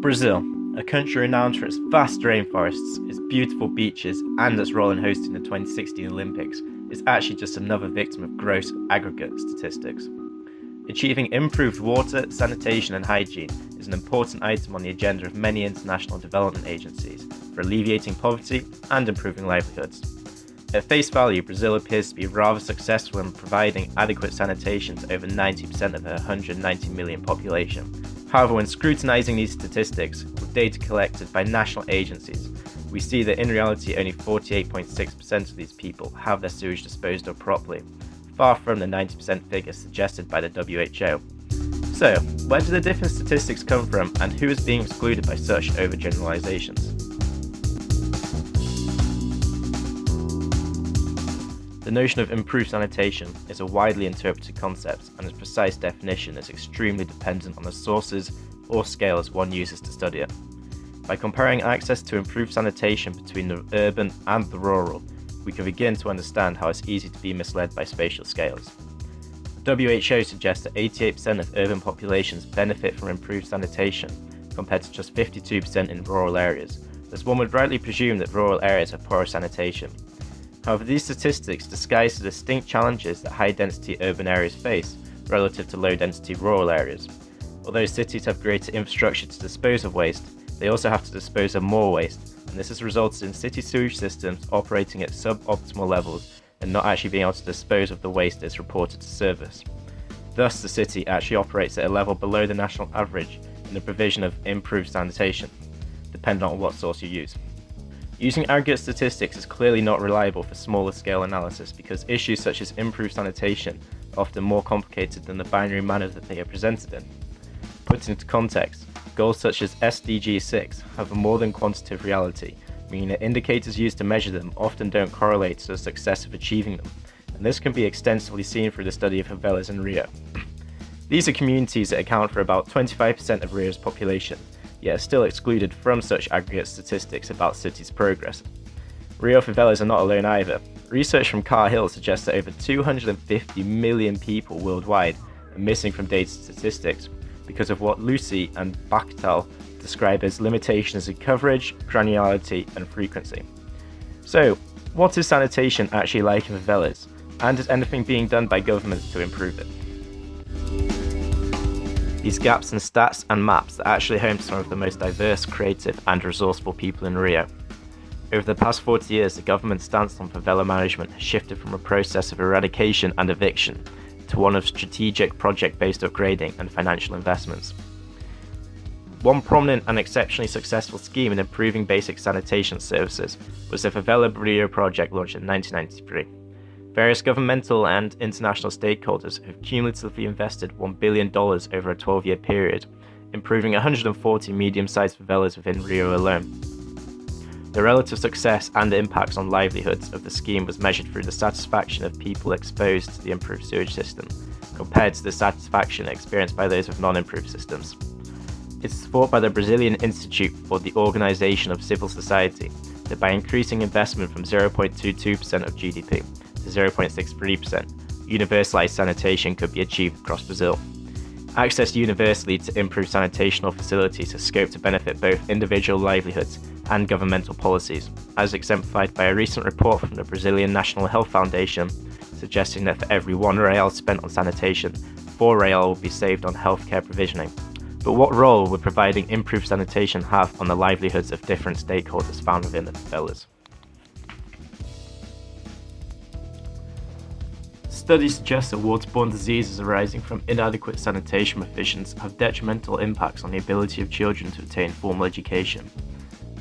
Brazil, a country renowned for its vast rainforests, its beautiful beaches, and its role in hosting the 2016 Olympics, is actually just another victim of gross aggregate statistics. Achieving improved water, sanitation, and hygiene is an important item on the agenda of many international development agencies for alleviating poverty and improving livelihoods. At face value, Brazil appears to be rather successful in providing adequate sanitation to over 90% of their 190 million population. However, when scrutinizing these statistics with data collected by national agencies, we see that in reality only 48.6% of these people have their sewage disposed of properly, far from the 90% figure suggested by the WHO. So, where do the different statistics come from, and who is being excluded by such overgeneralizations? The notion of improved sanitation is a widely interpreted concept, and its precise definition is extremely dependent on the sources or scales one uses to study it. By comparing access to improved sanitation between the urban and the rural, we can begin to understand how it's easy to be misled by spatial scales. The WHO suggests that 88% of urban populations benefit from improved sanitation, compared to just 52% in rural areas, as one would rightly presume that rural areas have poorer sanitation. However, these statistics disguise the distinct challenges that high-density urban areas face relative to low-density rural areas. Although cities have greater infrastructure to dispose of waste, they also have to dispose of more waste, and this has resulted in city sewage systems operating at suboptimal levels and not actually being able to dispose of the waste it's reported to service. Thus, the city actually operates at a level below the national average in the provision of improved sanitation, depending on what source you use. Using aggregate statistics is clearly not reliable for smaller scale analysis because issues such as improved sanitation are often more complicated than the binary manner that they are presented in. Put into context, goals such as SDG 6 have a more than quantitative reality, meaning that indicators used to measure them often don't correlate to the success of achieving them, and this can be extensively seen through the study of favelas in Rio. These are communities that account for about 25% of Rio's population, yet are still excluded from such aggregate statistics about cities' progress. Rio favelas are not alone either. Research from Cahill suggests that over 250 million people worldwide are missing from data statistics because of what Lucy and Bachtel describe as limitations in coverage, granularity, and frequency. So, what is sanitation actually like in favelas, and is anything being done by governments to improve it? These gaps in stats and maps are actually home to some of the most diverse, creative, and resourceful people in Rio. Over the past 40 years, the government's stance on favela management has shifted from a process of eradication and eviction to one of strategic project-based upgrading and financial investments. One prominent and exceptionally successful scheme in improving basic sanitation services was the Favela Rio project launched in 1993. Various governmental and international stakeholders have cumulatively invested $1 billion over a 12-year period, improving 140 medium-sized favelas within Rio alone. The relative success and impacts on livelihoods of the scheme was measured through the satisfaction of people exposed to the improved sewage system, compared to the satisfaction experienced by those with non-improved systems. It's thought by the Brazilian Institute for the Organization of Civil Society that by increasing investment from 0.22% of GDP to 0.63%, universalized sanitation could be achieved across Brazil. Access universally to improved sanitational facilities has scope to benefit both individual livelihoods and governmental policies, as exemplified by a recent report from the Brazilian National Health Foundation suggesting that for every R1 spent on sanitation, R4 will be saved on healthcare provisioning. But what role would providing improved sanitation have on the livelihoods of different stakeholders found within the favelas? Studies suggest that waterborne diseases arising from inadequate sanitation provisions have detrimental impacts on the ability of children to attain formal education.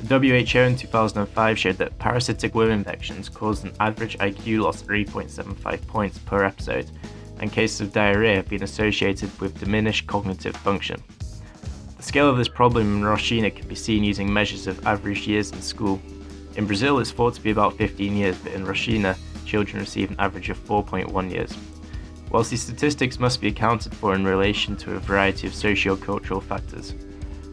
The WHO in 2005 showed that parasitic worm infections caused an average IQ loss of 3.75 points per episode, and cases of diarrhea have been associated with diminished cognitive function. The scale of this problem in Roshina can be seen using measures of average years in school. In Brazil, it's thought to be about 15 years, but in Roshina, children receive an average of 4.1 years. Whilst these statistics must be accounted for in relation to a variety of socio-cultural factors,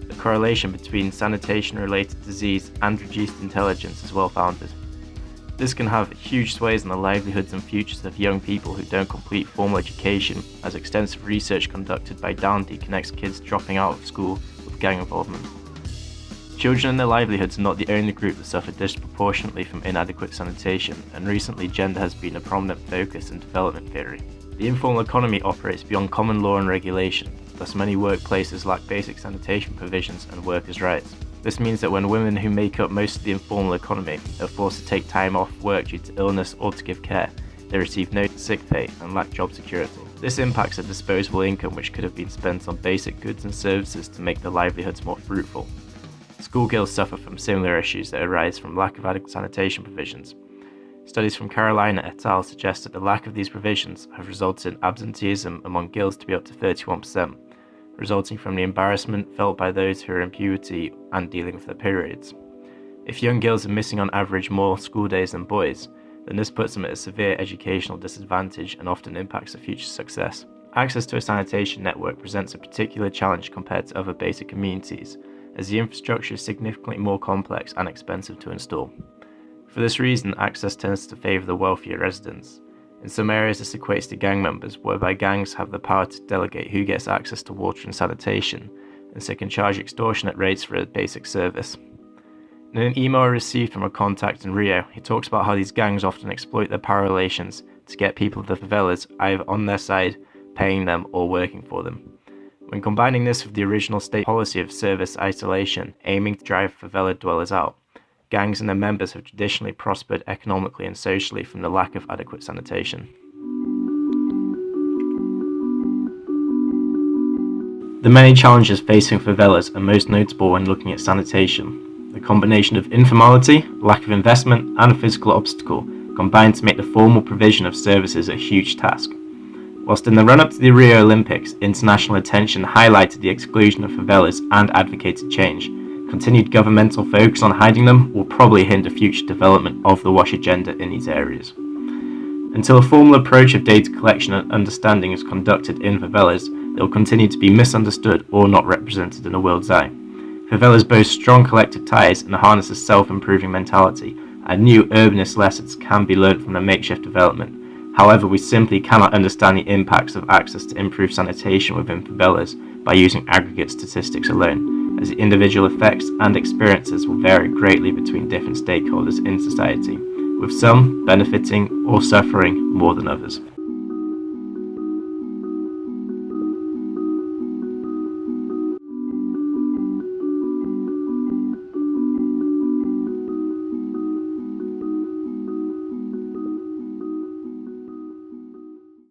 the correlation between sanitation-related disease and reduced intelligence is well founded. This can have huge sways on the livelihoods and futures of young people who don't complete formal education, as extensive research conducted by Dundee connects kids dropping out of school with gang involvement. Children and their livelihoods are not the only group that suffer disproportionately from inadequate sanitation, and recently gender has been a prominent focus in development theory. The informal economy operates beyond common law and regulation, thus many workplaces lack basic sanitation provisions and workers' rights. This means that when women who make up most of the informal economy are forced to take time off work due to illness or to give care, they receive no sick pay and lack job security. This impacts their disposable income, which could have been spent on basic goods and services to make their livelihoods more fruitful. Schoolgirls suffer from similar issues that arise from lack of adequate sanitation provisions. Studies from Carolina et al. Suggest that the lack of these provisions have resulted in absenteeism among girls to be up to 31%, resulting from the embarrassment felt by those who are in puberty and dealing with their periods. If young girls are missing on average more school days than boys, then this puts them at a severe educational disadvantage and often impacts their future success. Access to a sanitation network presents a particular challenge compared to other basic amenities, as the infrastructure is significantly more complex and expensive to install. For this reason, access tends to favour the wealthier residents. In some areas, this equates to gang members, whereby gangs have the power to delegate who gets access to water and sanitation, and so can charge extortionate rates for a basic service. In an email I received from a contact in Rio, he talks about how these gangs often exploit their power relations to get people of the favelas either on their side, paying them, or working for them. When combining this with the original state policy of service isolation, aiming to drive favela dwellers out, gangs and their members have traditionally prospered economically and socially from the lack of adequate sanitation. The many challenges facing favelas are most notable when looking at sanitation. The combination of informality, lack of investment, and a physical obstacle combine to make the formal provision of services a huge task. Whilst in the run-up to the Rio Olympics, international attention highlighted the exclusion of favelas and advocated change, continued governmental focus on hiding them will probably hinder future development of the WASH agenda in these areas. Until a formal approach of data collection and understanding is conducted in favelas, they will continue to be misunderstood or not represented in the world's eye. Favelas boast strong collective ties and harness a self-improving mentality, and new urbanist lessons can be learned from their makeshift development. However, we simply cannot understand the impacts of access to improved sanitation within favelas by using aggregate statistics alone, as the individual effects and experiences will vary greatly between different stakeholders in society, with some benefiting or suffering more than others.